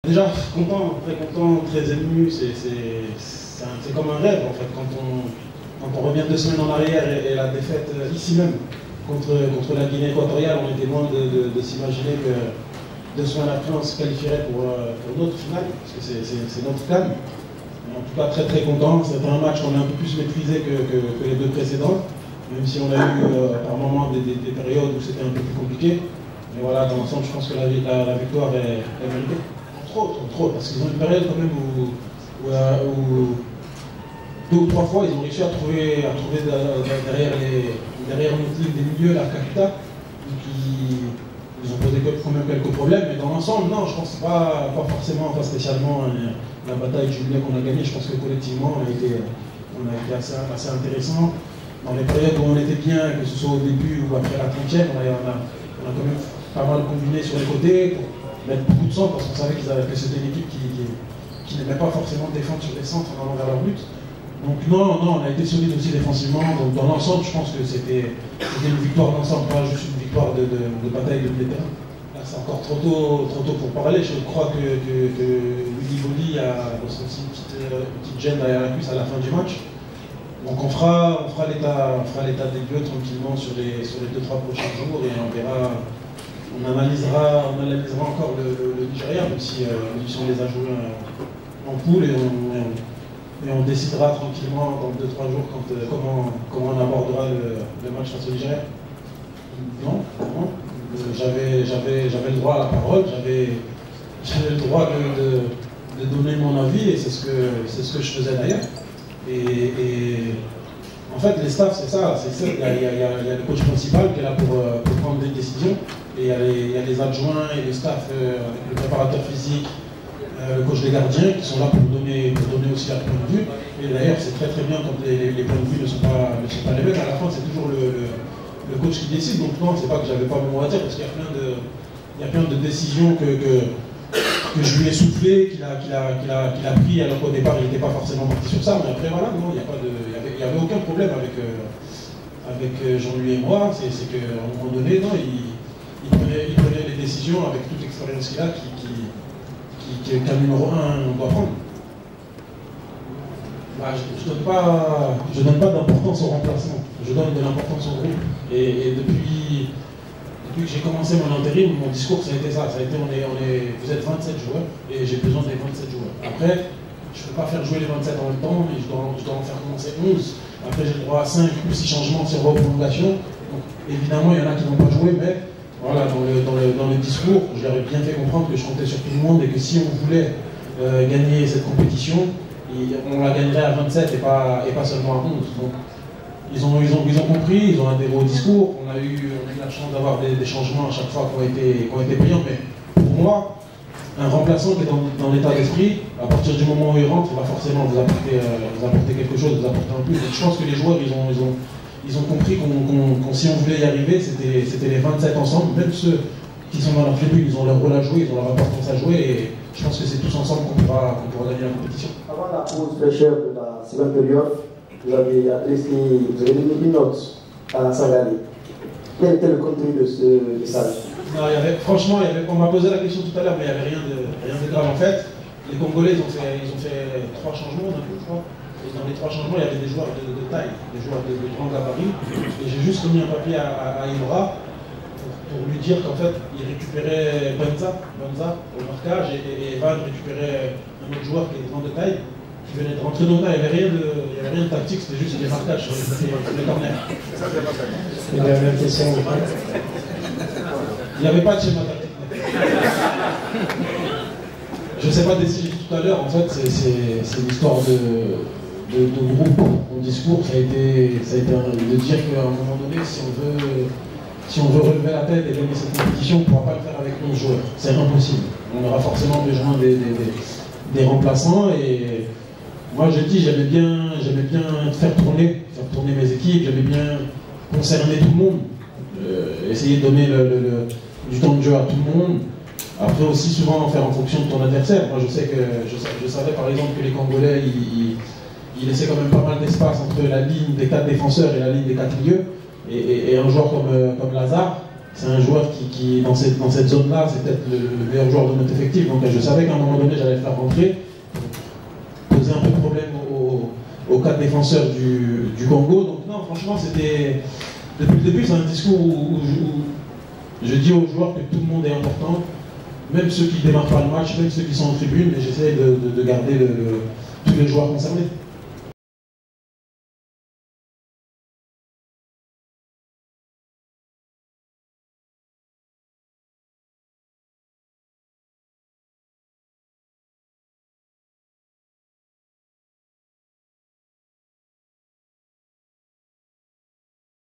Déjà, content, très ému, c'est comme un rêve en fait, quand on revient 2 semaines en arrière et la défaite ici même contre la Guinée équatoriale, on était loin de s'imaginer que 2 semaines après on se qualifierait pour notre finale, parce que c'est notre CAN. En tout cas très content, c'était un match qu'on a un peu plus maîtrisé que les 2 précédents, même si on a eu par moments des périodes où c'était un peu plus compliqué. Mais voilà, dans l'ensemble, je pense que la victoire est méritée. Trop, parce qu'ils ont une période quand même où 2 ou 3 fois, ils ont réussi à trouver derrière notre ligne des milieux, la Kakuta, ils ont posé quand même quelques problèmes, mais dans l'ensemble, non, je pense pas forcément, pas spécialement la bataille du milieu qu'on a gagnée. Je pense que collectivement, on a été assez intéressant. Dans les périodes où on était bien, que ce soit au début ou après la 30e, on a quand même pas mal combiné sur les côtés pour mettre beaucoup de centres, parce qu'on savait que c'était une équipe qui n'aimait pas forcément défendre sur les centres en allant vers leur but. Donc non, on a été solide aussi défensivement. Donc dans l'ensemble, je pense que c'était une victoire d'ensemble, pas juste une victoire de bataille de milieu de terrain. Là, c'est encore trop tôt pour parler. Je crois que Willy Boli a ressenti une petite gêne derrière la cuisse à la fin du match. Donc on fera l'état des lieux tranquillement sur les 2-3 prochains jours et on verra. On analysera encore le Nigeria, même si on les a joués en poule, et on décidera tranquillement dans 2-3 jours comment on abordera le match face au Nigeria. Non. J'avais le droit à la parole, j'avais le droit de donner mon avis, et c'est ce que je faisais d'ailleurs. Et en fait, les staffs, c'est ça. Il y a le coach principal qui est là pour prendre des décisions. Et il y a les adjoints et les staffs avec le préparateur physique, le coach des gardiens qui sont là pour donner aussi leur point de vue. Et d'ailleurs, c'est très bien quand les points de vue ne sont pas les mêmes. À la fin, c'est toujours le coach qui décide. Donc non, c'est pas que j'avais pas mon mot à dire, parce qu'il y a plein de décisions que je lui ai soufflé, qu'il a pris, alors qu'au départ, il n'était pas forcément parti sur ça. Mais après, voilà, non, il n'y avait aucun problème avec Jean-Louis et moi. C'est qu'à un moment donné, non, il prenait les décisions avec toute l'expérience qu'il a, qu'un numéro 1 doit prendre. Bah, je donne pas d'importance au remplacement, je donne de l'importance au groupe. Et depuis que j'ai commencé mon intérim, mon discours ça a été ça. Ça a été vous êtes 27 joueurs et j'ai besoin des 27 joueurs. Après, je ne peux pas faire jouer les 27 en même temps, mais je dois en faire commencer 11. Après, j'ai le droit à 5 ou 6 changements si on va aux prolongations. Donc, évidemment, il y en a qui ne vont pas jouer, mais voilà, dans le discours, je leur ai bien fait comprendre que je comptais sur tout le monde et que si on voulait gagner cette compétition, on la gagnerait à 27 et pas seulement à 11. Donc, ils ont compris, ils ont adhéré au discours. On a eu la chance d'avoir des changements à chaque fois qui ont été payants. Mais pour moi, un remplaçant qui est dans l'état d'esprit, à partir du moment où il rentre, il va forcément vous apporter quelque chose, vous apporter un plus. Donc, je pense que les joueurs, ils ont compris qu'on si on voulait y arriver, c'était les 27 ensemble, même ceux qui sont dans leur tribune, ils ont leur rôle à jouer, ils ont leur importance à jouer, et je pense que c'est tous ensemble qu'on pourra gagner la compétition. Avant la pause fraîcheur de la seconde période, vous avez donné une note à Sangalé. Quel était le contenu de ce message? Non, franchement, on m'a posé la question tout à l'heure, mais il n'y avait rien de grave. En fait, les Congolais, ils ont fait 3 changements d'un coup, je crois. Et dans les 3 changements, il y avait des joueurs de taille, des joueurs de grand gabarit. Et j'ai juste remis un papier à Imra pour lui dire qu'en fait, il récupérait Banza au marquage, et Evan récupérait un autre joueur qui est grand de taille, qui venait de rentrer dans le. Il n'y avait rien de tactique, c'était juste des marquages sur les corners. Et la même question. Il n'y avait pas de schéma tactique. Je ne sais pas décider tout à l'heure, en fait, c'est l'histoire de groupe. Mon discours, ça a été de dire qu'à un moment donné, si on veut relever la tête et gagner cette compétition, on ne pourra pas le faire avec 11 joueurs. C'est impossible. On aura forcément besoin des remplaçants. Et moi, je dis, j'aimais bien faire tourner mes équipes, j'aimais bien concerner tout le monde, essayer de donner du temps de jeu à tout le monde. Après aussi souvent faire en fonction de ton adversaire. Moi je savais par exemple que les Congolais ils laissaient quand même pas mal d'espace entre la ligne des 4 défenseurs et la ligne des 4 milieux. Et un joueur comme Lazare, c'est un joueur qui dans cette zone-là, c'est peut-être le meilleur joueur de notre effectif. Donc je savais qu'à un moment donné, j'allais le faire rentrer, poser un peu de problème aux 4 défenseurs du Congo. Donc non, franchement, c'était... Depuis le début, c'est un discours où je dis aux joueurs que tout le monde est important, même ceux qui ne démarrent pas le match, même ceux qui sont en tribune, et j'essaie de garder tous les joueurs concernés.